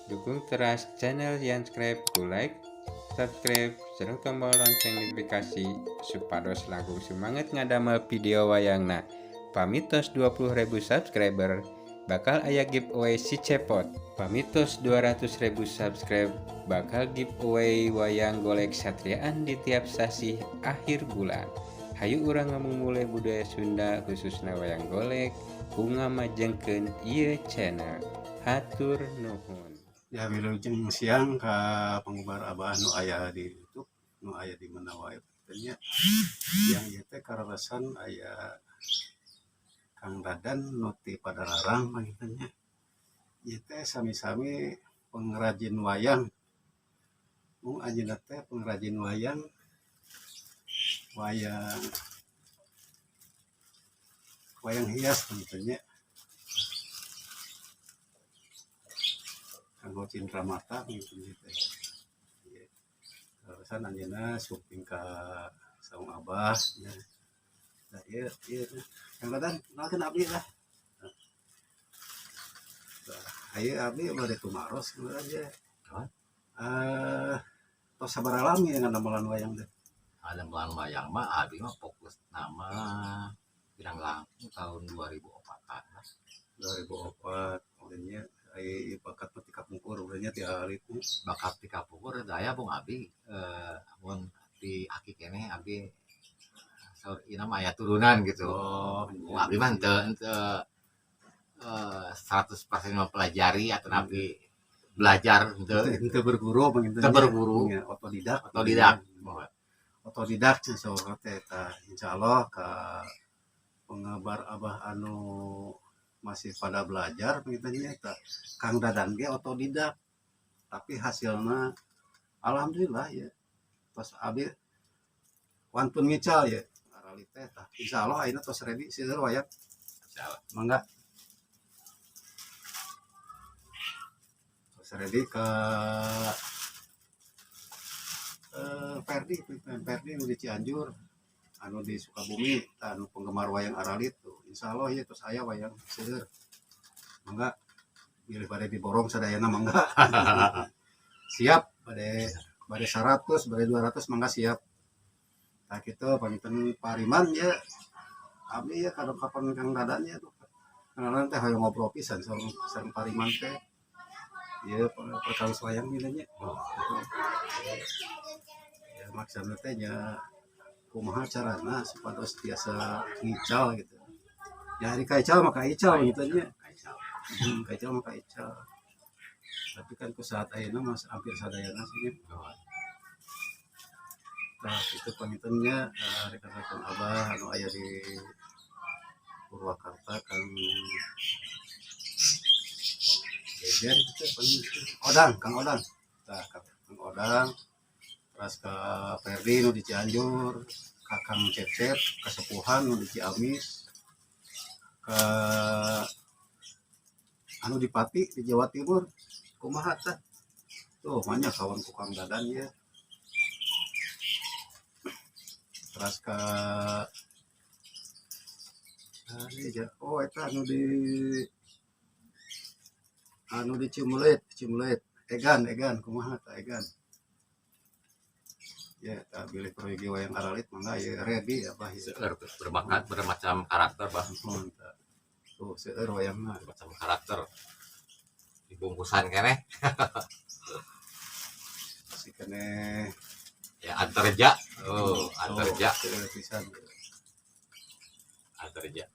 Dukung terus channel Yanscribe ku like, subscribe, serta tombol lonceng notifikasi supados langkung semangat ngadamel video wayangna. Pamitos 20.000 subscriber bakal aya giveaway si cepot. Pamitos 200.000 subscribe bakal giveaway wayang golek satriaan di tiap sasi akhir bulan. Hayu urang ngamumule budaya Sunda khususna wayang golek ku ngamajengkeun ieu channel. Hatur nuhun. Ya wilujeng siang ka penggemar Abah nu aya di YouTube, nu aya di mana wae tanya. Yang ieu teh kararasan aya Kang Dadan nu ti Padalarang panggilnya. Ieu teh sami-sami pengrajin wayang. Mung anjeunna teh pengrajin wayang hias panggilnya. Kanggo Cindra Mata gitu. Terusan anjeunna syuting ka saung Abah nya. Nah, ieu Kang Dadan kenalkeun abdi lah. Ayo abdi bade tumaros aja. Tos sabaraha lami dengan damelan wayang teh. Damelan wayang mah abdi mah fokus nama pirang langkung tahun 2004-an. 2004 nya ai bakat ti kapungkur urangnya ti alit bakat ti kapungkur daya bung abdi mun di aki keneh abdi saur ieu mah aya turunan gitu. Bung abdi mah henteu 100% mempelajari atau abdi belajar henteu berguru begitu. Henteu berguru, otodidak saur teh tah insyaallah ka pengabar Abah anu masih pada belajar begitunya tah Kang Dadan ge otodidak tapi hasilnya alhamdulillah ya pas abdi wantun ngical ya arali teh tah insyaallah ayeuna tos ready seueur wayang insyaallah mangga tos ready ka Perdi nu di Cianjur anu di Sukabumi anu penggemar wayang aralit tuh insyaallah ya terus aya wayang seueur mangga pilih bade diborong sadayana mangga siap bade 100 bade 200 mangga siap nah kitu pamiten pariman ya abdi ya kadang kapan Kang Dadan ya tuh kenalan teh hoyong ngobrol pisan sareng pariman teh ieu perkawis wayang minanya ya maksudna teh nya kumaha carana supados biasa ngical gitu. Ya hari kaical maka ical gitu nya. Kaical maka ical. Tapi kan ku saat ayeuna mas hampir sadayana sih. Nah, itu pamitennya rekan-rekan Abah anu aya di Purwakarta Kang Jejer gitu Odang, Kang Odang. Nah, Kang Odang terus ke Perdi nu di Cianjur, Kakang Cecep, Kesepuhan nu di Ciamis, ke anu di Pati di Jawa Timur, kumaha tah? Tuh banyak kawan ku Kang Dadan ya. Terus ke oh eta anu di Cimulet, Egan, kumaha tah Egan? Ya tak pilih proyek wayang aralit mangga ya ready apa seueur berbakat bermacam karakter bah tuh seueur wayangna bermacam karakter dibungkusan keneh si keneh ya antarja antarja pisan antarja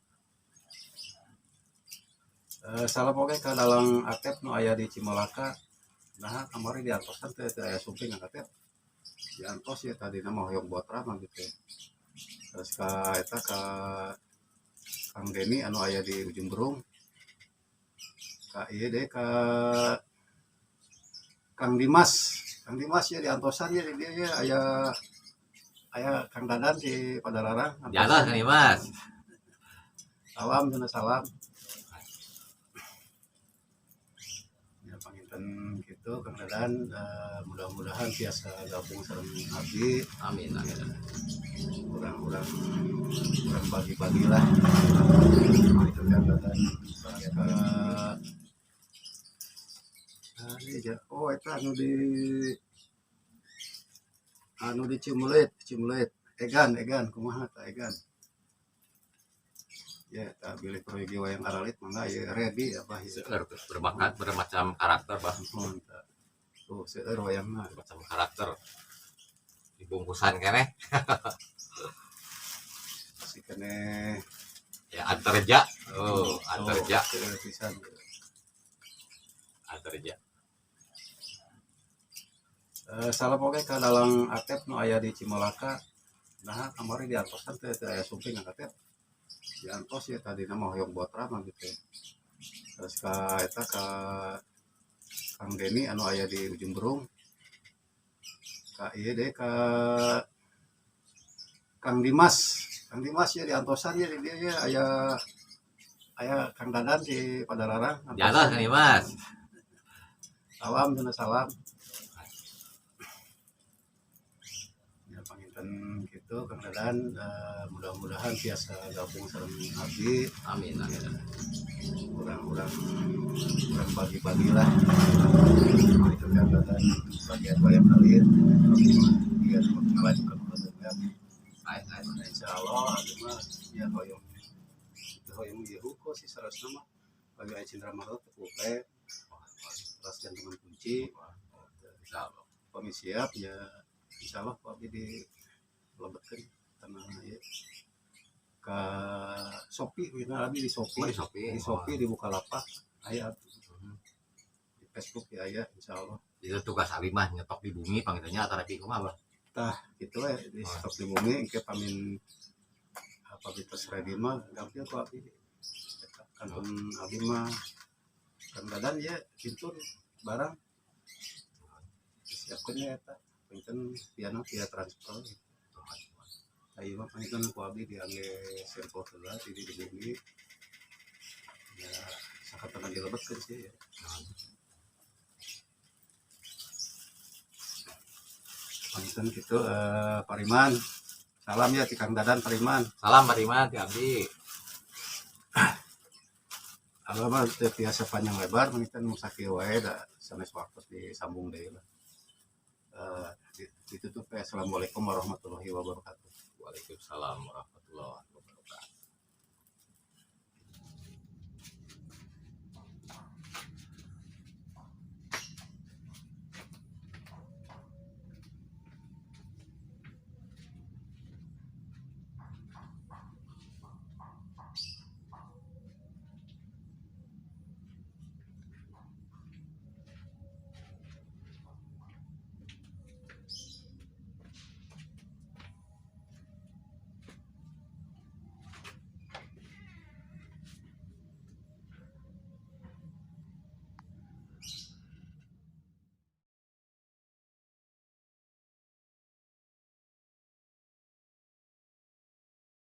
salam oke ke dalang Atep nu aya di Cimalaka nah kamari diantosan teh aya sumping Atep diantos ya tadi nama hoyong buat ramah gitu terus eta ka Kang Deni anu aya di Ujung Berung ka ieu deh ka Kang Dimas ya diantosan ya dia ya aya Kang Dadan di Padalarang jalan Kang Dimas salam panginten gitu Kang Dadan mudah-mudahan biasa gabung sareng abdi amin kurang bagi-bagi lah itu Kang Dadan anu di Cimulet Egan kumaha ta Egan ya tak pilih proyek wayang aralit mangga ya ready apa ya Seueur berbakat bermacam karakter bah. tuh seueur wayangna Bermacam karakter. Dibungkusan keneh si kene ya antarja. Oh, antarja. seueur pisan Antarja. salah pokoknya ka dalang atep nu aya di Cimalaka nah kamari diantosan teh aya sumping atep diantos ya tadi nama hoyong botra mah gitu terus ka eta ka Kang Deni anu aya di ujung Berung ka ieu deh ka Kang Dimas ya diantosan ya di dia ya aya Kang Dadan di Padalarang Jalan kan Mas. salam cenah salam ya panginten gitu Kang Dadan mudah-mudahan biasa gabung sareng abdi Amin. kurang bagi-bagi lah itu Kang Dadan bagian wayang alit dia mengajukan pertanyaan insya Allah ada mah ya hoyong ieu sih sarasna mah bagi Aya Cindra Marot kupe terus dan teman kunci Insyaallah. kami siap ya insya Allah kami dilebetkan karena ya ke Shopee kita abi di Oh, Shopee di Shopee. di Bukalapak aya di Facebook ya aya insya Allah Itu tugas abi mah nyetok di bumi panggilannya antara ki kumaha bah. tah gitu di stok di bumi ke pamin apa kita ready mah gampil kok abi kantun abi mah Kang Dadan ya kintun barang siapkan ya eta pinten via transfer ayo mah pinten ku abi diangge sampel heula di bumi ya sakatana dilebetkeun sih ya pinten gitu Pariman salam ya ti Kang Dadan Pariman Salam Pariman ti abdi. kalau mah teu biasa panjang lebar pinten nu sakieu wae da sanes waktu disambung deui lah ditutup ya assalamualaikum warahmatullahi wabarakatuh. Waalaikumsalam warahmatullahi